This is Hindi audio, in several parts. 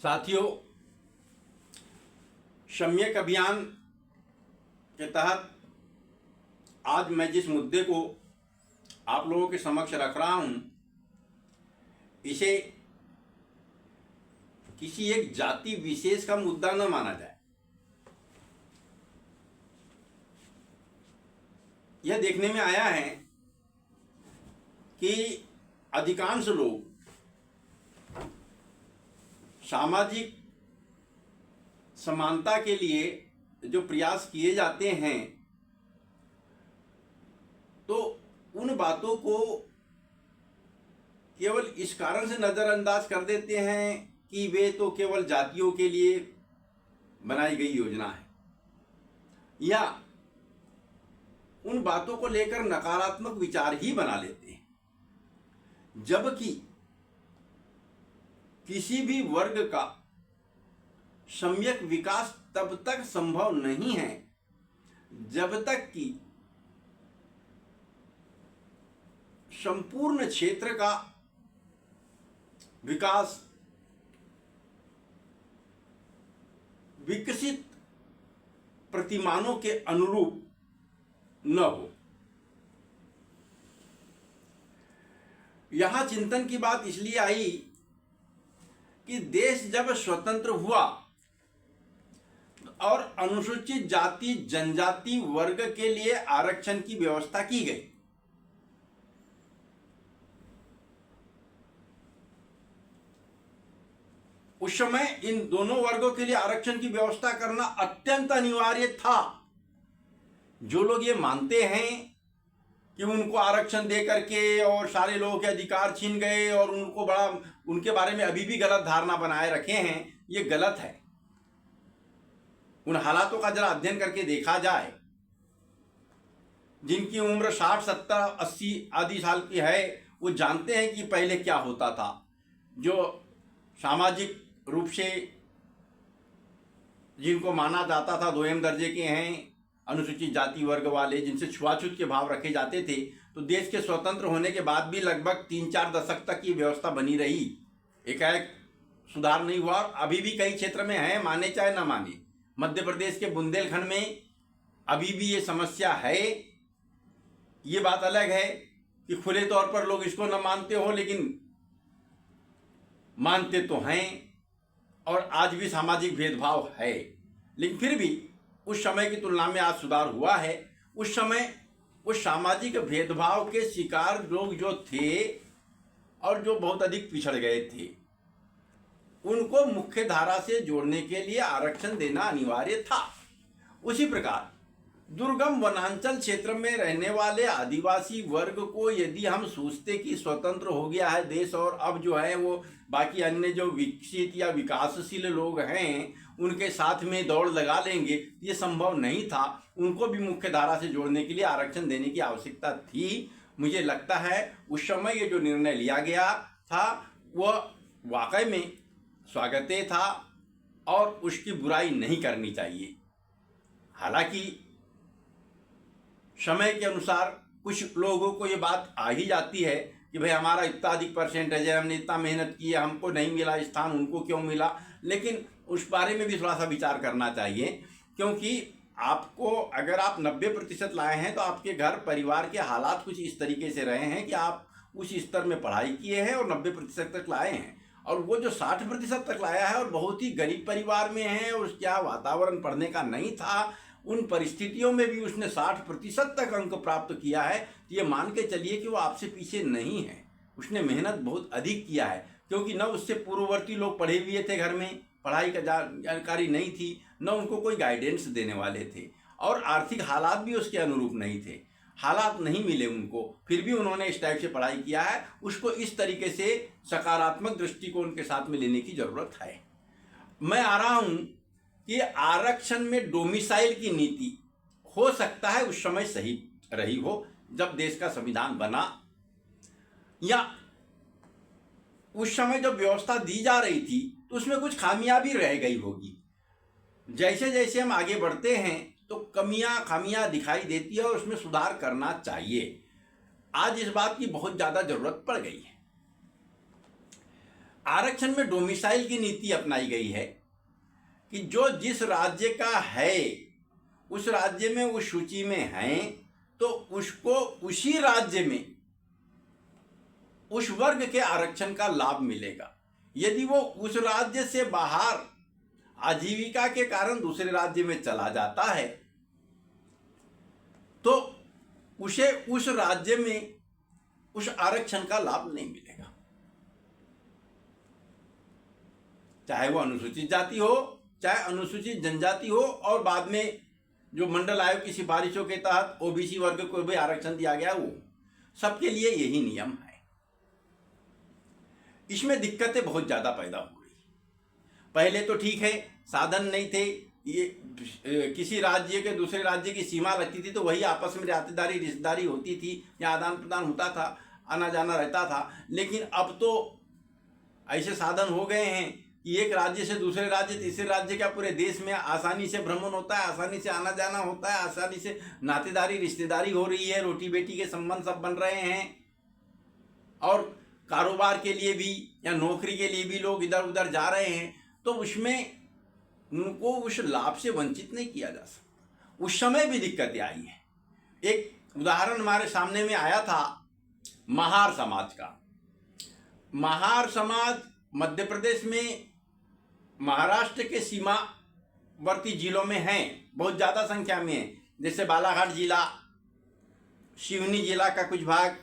साथियों, सम्यक अभियान के तहत आज मैं जिस मुद्दे को आप लोगों के समक्ष रख रहा हूं, इसे किसी एक जाति विशेष का मुद्दा न माना जाए। यह देखने में आया है कि अधिकांश लोग सामाजिक समानता के लिए जो प्रयास किए जाते हैं, तो उन बातों को केवल इस कारण से नज़रअंदाज कर देते हैं कि वे तो केवल जातियों के लिए बनाई गई योजना है, या उन बातों को लेकर नकारात्मक विचार ही बना लेते हैं। जबकि किसी भी वर्ग का सम्यक विकास तब तक संभव नहीं है जब तक कि संपूर्ण क्षेत्र का विकास विकसित प्रतिमानों के अनुरूप न हो। यहां चिंतन की बात इसलिए आई कि देश जब स्वतंत्र हुआ और अनुसूचित जाति जनजाति वर्ग के लिए आरक्षण की व्यवस्था की गई, उस समय इन दोनों वर्गों के लिए आरक्षण की व्यवस्था करना अत्यंत अनिवार्य था। जो लोग ये मानते हैं कि उनको आरक्षण दे करके और सारे लोगों के अधिकार छीन गए और उनको बड़ा उनके बारे में अभी भी गलत धारणा बनाए रखे हैं, ये गलत है। उन हालातों का जरा अध्ययन करके देखा जाए। जिनकी उम्र 60, 70, 80 आदि साल की है, वो जानते हैं कि पहले क्या होता था। जो सामाजिक रूप से जिनको माना जाता था दोयम दर्जे के हैं, अनुसूचित जाति वर्ग वाले, जिनसे छुआछूत के भाव रखे जाते थे, तो देश के स्वतंत्र होने के बाद भी लगभग 3-4 दशक तक ये व्यवस्था बनी रही। एकाएक सुधार नहीं हुआ। अभी भी कई क्षेत्र में है, माने चाहे ना माने। मध्य प्रदेश के बुंदेलखंड में अभी भी ये समस्या है। ये बात अलग है कि खुले तौर पर लोग इसको न मानते हो, लेकिन मानते तो हैं और आज भी सामाजिक भेदभाव है। लेकिन फिर भी उस समय की तुलना में आज सुधार हुआ है। उस समय उस सामाजिक भेदभाव के शिकार लोग जो थे और जो बहुत अधिक पिछड़ गए थे, उनको मुख्य धारा से जोड़ने के लिए आरक्षण देना अनिवार्य था। उसी प्रकार दुर्गम वनांचल क्षेत्र में रहने वाले आदिवासी वर्ग को यदि हम सोचते कि स्वतंत्र हो गया है देश और अब जो है वो बाकी अन्य जो विकसित या विकासशील लोग हैं उनके साथ में दौड़ लगा लेंगे, ये संभव नहीं था। उनको भी मुख्य धारा से जोड़ने के लिए आरक्षण देने की आवश्यकता थी। मुझे लगता है उस समय ये जो निर्णय लिया गया था वह वाकई में स्वागते था और उसकी बुराई नहीं करनी चाहिए। हालांकि समय के अनुसार कुछ लोगों को ये बात आ ही जाती है कि भाई हमारा इतना अधिक परसेंटेज है, हमने इतना मेहनत की है, हमको नहीं मिला स्थान, उनको क्यों मिला। लेकिन उस बारे में भी थोड़ा सा विचार करना चाहिए, क्योंकि आपको अगर आप 90% लाए हैं तो आपके घर परिवार के हालात कुछ इस तरीके से रहे हैं कि आप उस स्तर में पढ़ाई किए हैं और 90% तक लाए हैं। और वो जो 60% तक लाया है और बहुत ही गरीब परिवार में है और क्या वातावरण पढ़ने का नहीं था, उन परिस्थितियों में भी उसने 60% तक अंक प्राप्त किया है, तो ये मान के चलिए कि वो आपसे पीछे नहीं है। उसने मेहनत बहुत अधिक किया है, क्योंकि न उससे पूर्ववर्ती लोग पढ़े हुए थे, घर में पढ़ाई का जानकारी नहीं थी, न उनको कोई गाइडेंस देने वाले थे, और आर्थिक हालात भी उसके अनुरूप नहीं थे। हालात नहीं मिले उनको, फिर भी उन्होंने इस टाइप से पढ़ाई किया है। उसको इस तरीके से सकारात्मक दृष्टिकोण के साथ में लेने की जरूरत है। मैं आ रहा हूं कि आरक्षण में डोमिसाइल की नीति हो सकता है उस समय सही रही हो जब देश का संविधान बना, या उस समय जब व्यवस्था दी जा रही थी तो उसमें कुछ खामियां भी रह गई होगी। जैसे जैसे हम आगे बढ़ते हैं तो खामियां दिखाई देती है और उसमें सुधार करना चाहिए। आज इस बात की बहुत ज़्यादा ज़रूरत पड़ गई है। आरक्षण में डोमिसाइल की नीति अपनाई गई है कि जो जिस राज्य का है उस राज्य में उस सूची में हैं तो उसको उसी राज्य में उस वर्ग के आरक्षण का लाभ मिलेगा। यदि वो उस राज्य से बाहर आजीविका के कारण दूसरे राज्य में चला जाता है तो उसे उस राज्य में उस आरक्षण का लाभ नहीं मिलेगा, चाहे वो अनुसूचित जाति हो चाहे अनुसूचित जनजाति हो। और बाद में जो मंडल आयोग की सिफारिशों के तहत ओबीसी वर्ग को भी आरक्षण दिया गया, वो सबके लिए यही नियम है। इसमें दिक्कतें बहुत ज़्यादा पैदा हो रही। पहले तो ठीक है, साधन नहीं थे, ये किसी राज्य के दूसरे राज्य की सीमा लगती थी तो वही आपस में रिश्तेदारी रिश्तेदारी होती थी या आदान प्रदान होता था, आना जाना रहता था। लेकिन अब तो ऐसे साधन हो गए हैं कि एक राज्य से दूसरे राज्य तीसरे राज्य का पूरे देश में आसानी से भ्रमण होता है, आसानी से आना जाना होता है, आसानी से नातेदारी रिश्तेदारी हो रही है, रोटी बेटी के संबंध सब बन रहे हैं। और कारोबार के लिए भी या नौकरी के लिए भी लोग इधर उधर जा रहे हैं, तो उसमें उनको उस लाभ से वंचित नहीं किया जा सकता। उस समय भी दिक्कतें आई है। एक उदाहरण हमारे सामने में आया था महार समाज का। महार समाज मध्य प्रदेश में महाराष्ट्र के सीमावर्ती जिलों में हैं, बहुत ज़्यादा संख्या में है। जैसे बालाघाट जिला, सिवनी जिला का कुछ भाग,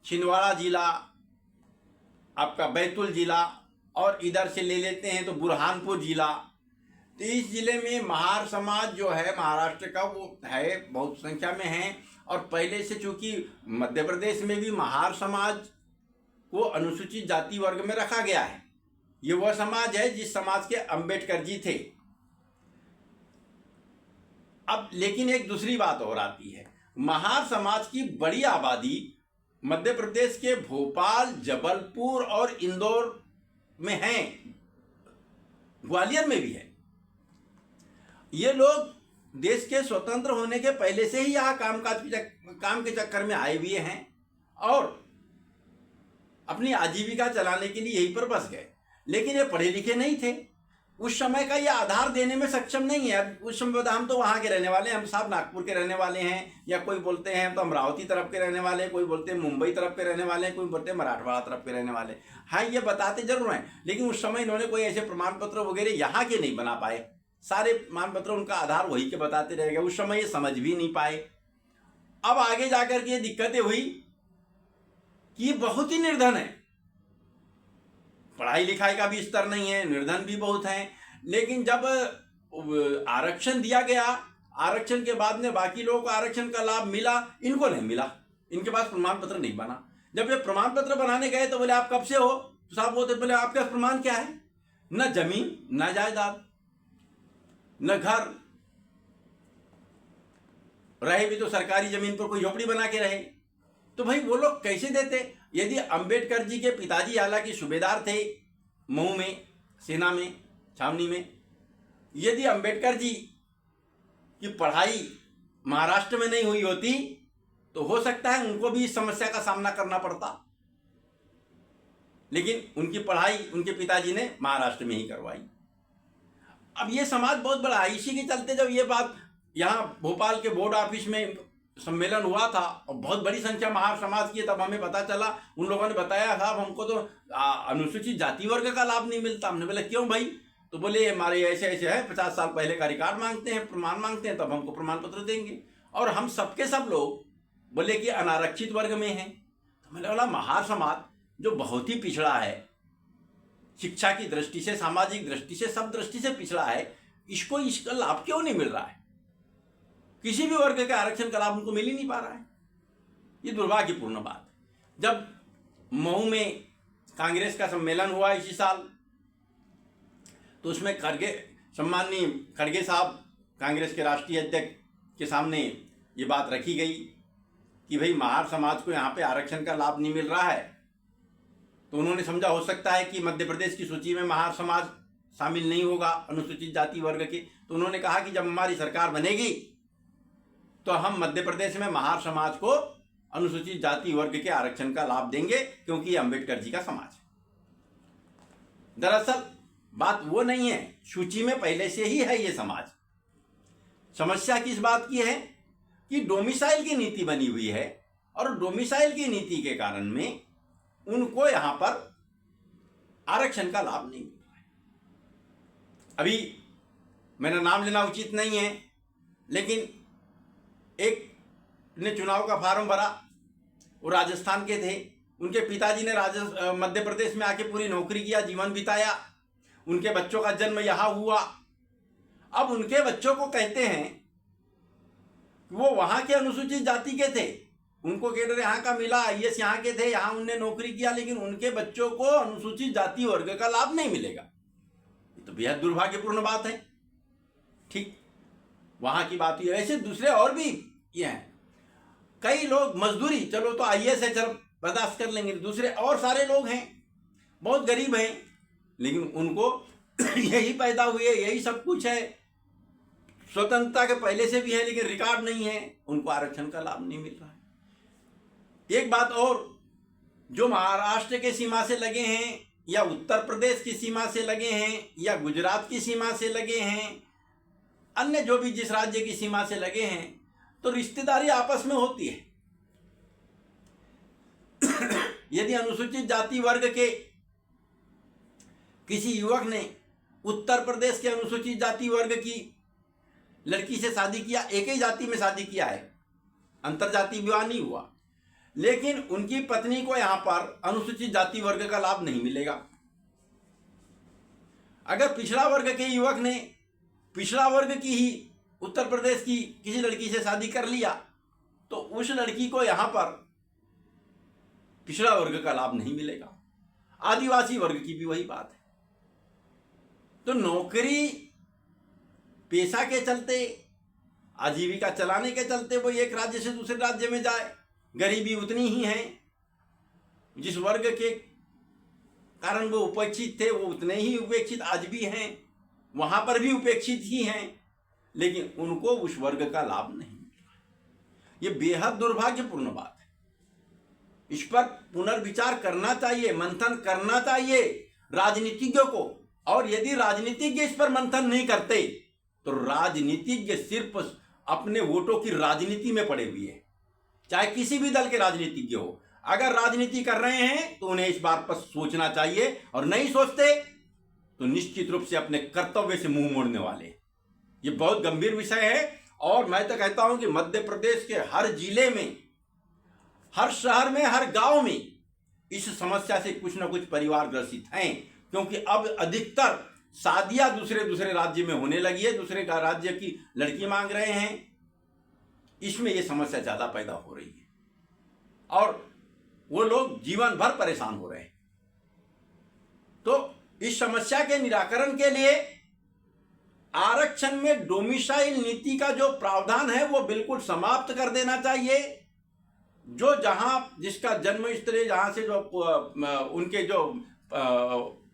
छिंदवाड़ा जिला, आपका बैतूल जिला, और इधर से ले लेते हैं तो बुरहानपुर जिला। तो इस जिले में महार समाज जो है महाराष्ट्र का वो है, बहुत संख्या में है। और पहले से चूंकि मध्य प्रदेश में भी महार समाज को अनुसूचित जाति वर्ग में रखा गया है। ये वह समाज है जिस समाज के अंबेडकर जी थे। अब लेकिन एक दूसरी बात और आती है, महार समाज की बड़ी आबादी मध्य प्रदेश के भोपाल, जबलपुर और इंदौर में है, ग्वालियर में भी है। ये लोग देश के स्वतंत्र होने के पहले से ही यहाँ काम के चक्कर में आए हुए हैं और अपनी आजीविका चलाने के लिए यहीं पर बस गए। लेकिन ये पढ़े लिखे नहीं थे, उस समय का ये आधार देने में सक्षम नहीं है। उस समय हम तो वहाँ के रहने वाले हैं, हम साहब नागपुर के रहने वाले हैं, या कोई बोलते हैं तो अमरावती तरफ के रहने वाले हैं, कोई बोलते हैं मुंबई तरफ के रहने वाले हैं, कोई बोलते हैं मराठवाड़ा तरफ के रहने वाले। हाँ, ये बताते जरूर हैं, लेकिन उस समय इन्होंने कोई ऐसे प्रमाण पत्र वगैरह यहाँ के नहीं बना पाए। सारे प्रमाण पत्र उनका आधार वही के बताते रह गए, उस समय ये समझ भी नहीं पाए। अब आगे जाकर के ये दिक्कतें हुई कि ये बहुत ही निर्धन है, पढ़ाई लिखाई का भी स्तर नहीं है, निर्धन भी बहुत हैं। लेकिन जब आरक्षण दिया गया, आरक्षण के बाद में बाकी लोगों को आरक्षण का लाभ मिला, इनको नहीं मिला, इनके पास प्रमाण पत्र नहीं बना। जब ये प्रमाण पत्र बनाने गए तो बोले आप कब से हो, तो साहब बोलते बोले आपके पास प्रमाण क्या है? न जमीन, न जायदाद, न घर, रहे भी तो सरकारी जमीन पर कोई झोपड़ी बना के रहे। तो भाई वो लोग कैसे देते? यदि अंबेडकर जी के पिताजी हालांकि सूबेदार थे मऊ में, सेना में, छावनी में, यदि अंबेडकर जी की पढ़ाई महाराष्ट्र में नहीं हुई होती तो हो सकता है उनको भी इस समस्या का सामना करना पड़ता। लेकिन उनकी पढ़ाई उनके पिताजी ने महाराष्ट्र में ही करवाई। अब ये समाज बहुत बड़ा है, इसी के चलते जब ये बात यहाँ भोपाल के बोर्ड ऑफिस में सम्मेलन हुआ था और बहुत बड़ी संख्या महार समाज की, तब हमें पता चला, उन लोगों ने बताया साहब हमको तो अनुसूचित जाति वर्ग का लाभ नहीं मिलता। हमने बोला क्यों भाई? तो बोले हमारे ऐसे ऐसे है, 50 साल पहले का रिकॉर्ड मांगते हैं, प्रमाण मांगते हैं, तब हमको प्रमाण पत्र देंगे। और हम सबके सब लोग बोले कि अनारक्षित वर्ग में हैं। तो मैंने बोला महार समाज जो बहुत ही पिछड़ा है, शिक्षा की दृष्टि से, सामाजिक दृष्टि से, सब दृष्टि से पिछड़ा है, इसको इसका लाभ क्यों नहीं मिल रहा है? किसी भी वर्ग के आरक्षण का लाभ उनको मिल ही नहीं पा रहा है। ये दुर्भाग्यपूर्ण बात। जब मऊ में कांग्रेस का सम्मेलन हुआ इसी साल, तो उसमें खड़गे, सम्माननीय खड़गे साहब कांग्रेस के राष्ट्रीय अध्यक्ष के सामने ये बात रखी गई कि भाई महार समाज को यहाँ पे आरक्षण का लाभ नहीं मिल रहा है। तो उन्होंने समझा हो सकता है कि मध्य प्रदेश की सूची में महार समाज शामिल नहीं होगा अनुसूचित जाति वर्ग के। तो उन्होंने कहा कि जब हमारी सरकार बनेगी तो हम मध्य प्रदेश में महार समाज को अनुसूचित जाति वर्ग के आरक्षण का लाभ देंगे, क्योंकि ये अम्बेडकर जी का समाज है। दरअसल बात वो नहीं है, सूची में पहले से ही है ये समाज। समस्या किस बात की है कि डोमिसाइल की नीति बनी हुई है और डोमिसाइल की नीति के कारण में उनको यहां पर आरक्षण का लाभ नहीं मिल रहा है। अभी मेरा नाम लेना उचित नहीं है, लेकिन एक ने चुनाव का फार्म भरा, वो राजस्थान के थे, उनके पिताजी ने मध्य प्रदेश में आके पूरी नौकरी किया, जीवन बिताया, उनके बच्चों का जन्म यहाँ हुआ। अब उनके बच्चों को कहते हैं वो वहाँ के अनुसूचित जाति के थे, उनको कैडर यहाँ का मिला, आईएएस यहाँ के थे, यहाँ उनने नौकरी किया, लेकिन उनके बच्चों को अनुसूचित जाति वर्ग का लाभ नहीं मिलेगा। ये तो बेहद दुर्भाग्यपूर्ण बात है। ठीक वहाँ की बात ही है। ऐसे दूसरे और भी ये हैं, कई लोग मजदूरी, चलो तो आईएएस है, चलो बर्दाश्त कर लेंगे, दूसरे और सारे लोग हैं बहुत गरीब हैं, लेकिन उनको यही पैदा हुए, यही सब कुछ है, स्वतंत्रता के पहले से भी है, लेकिन रिकॉर्ड नहीं है, उनको आरक्षण का लाभ नहीं मिल रहा है। एक बात और, जो महाराष्ट्र के सीमा से लगे हैं या उत्तर प्रदेश की सीमा से लगे हैं या गुजरात की सीमा से लगे हैं, अन्य जो भी जिस राज्य की सीमा से लगे हैं, तो रिश्तेदारी आपस में होती है। यदि अनुसूचित जाति वर्ग के किसी युवक ने उत्तर प्रदेश के अनुसूचित जाति वर्ग की लड़की से शादी किया, एक ही जाति में शादी किया है, अंतरजातीय विवाह नहीं हुआ, लेकिन उनकी पत्नी को यहां पर अनुसूचित जाति वर्ग का लाभ नहीं मिलेगा। अगर पिछड़ा वर्ग के युवक ने पिछड़ा वर्ग की ही उत्तर प्रदेश की किसी लड़की से शादी कर लिया, तो उस लड़की को यहां पर पिछड़ा वर्ग का लाभ नहीं मिलेगा। आदिवासी वर्ग की भी वही बात है। तो नौकरी पेशा के चलते, आजीविका चलाने के चलते वो एक राज्य से दूसरे राज्य में जाए, गरीबी उतनी ही है, जिस वर्ग के कारण वो उपेक्षित थे वो उतने ही उपेक्षित आज भी हैं, वहां पर भी उपेक्षित ही हैं, लेकिन उनको उस वर्ग का लाभ नहीं मिल रहा है। ये बेहद दुर्भाग्यपूर्ण बात है। इस पर पुनर्विचार करना चाहिए, मंथन करना चाहिए राजनीतिज्ञों को। और यदि राजनीतिज्ञ इस पर मंथन नहीं करते तो राजनीतिज्ञ सिर्फ अपने वोटों की राजनीति में पड़े हुए हैं, चाहे किसी भी दल के राजनीतिज्ञ हो। अगर राजनीति कर रहे हैं तो उन्हें इस बात पर सोचना चाहिए, और नहीं सोचते तो निश्चित रूप से अपने कर्तव्य से मुंह मोड़ने वाले। ये बहुत गंभीर विषय है, और मैं तो कहता हूं कि मध्य प्रदेश के हर जिले में, हर शहर में, हर गांव में इस समस्या से कुछ न कुछ परिवार ग्रसित हैं, क्योंकि अब अधिकतर शादियां दूसरे राज्य में होने लगी है, दूसरे का राज्य की लड़की मांग रहे हैं, इसमें यह समस्या ज्यादा पैदा हो रही है और वो लोग जीवन भर परेशान हो रहे हैं। तो इस समस्या के निराकरण के लिए आरक्षण में डोमिसाइल नीति का जो प्रावधान है वो बिल्कुल समाप्त कर देना चाहिए। जो जहां जिसका जन्म स्थल, जहां से जो उनके जो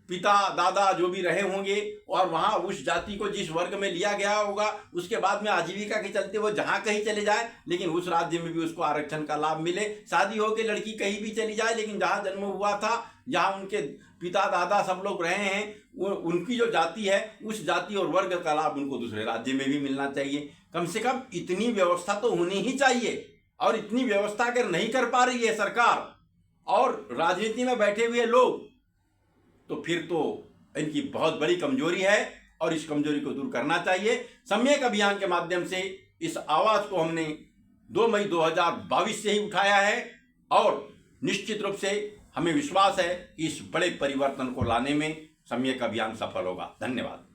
पिता दादा जो भी रहे होंगे, और वहां उस जाति को जिस वर्ग में लिया गया होगा, उसके बाद में आजीविका के चलते वो जहां कहीं चले जाए, लेकिन उस राज्य में भी उसको आरक्षण का लाभ मिले। शादी होकर लड़की कहीं भी चली जाए, लेकिन जहां जन्म हुआ था, जहां उनके पिता दादा सब लोग रहे हैं, उनकी जो जाति है उस जाति और वर्ग का लाभ उनको दूसरे राज्य में भी मिलना चाहिए। कम से कम इतनी व्यवस्था तो होनी ही चाहिए। और इतनी व्यवस्था अगर नहीं कर पा रही है सरकार और राजनीति में बैठे हुए लोग, तो फिर तो इनकी बहुत बड़ी कमजोरी है, और इस कमजोरी को दूर करना चाहिए। सम्यक अभियान के माध्यम से इस आवाज को हमने 2 मई 2022 से ही उठाया है, और निश्चित रूप से हमें विश्वास है कि इस बड़े परिवर्तन को लाने में सम्यक अभियान सफल होगा। धन्यवाद।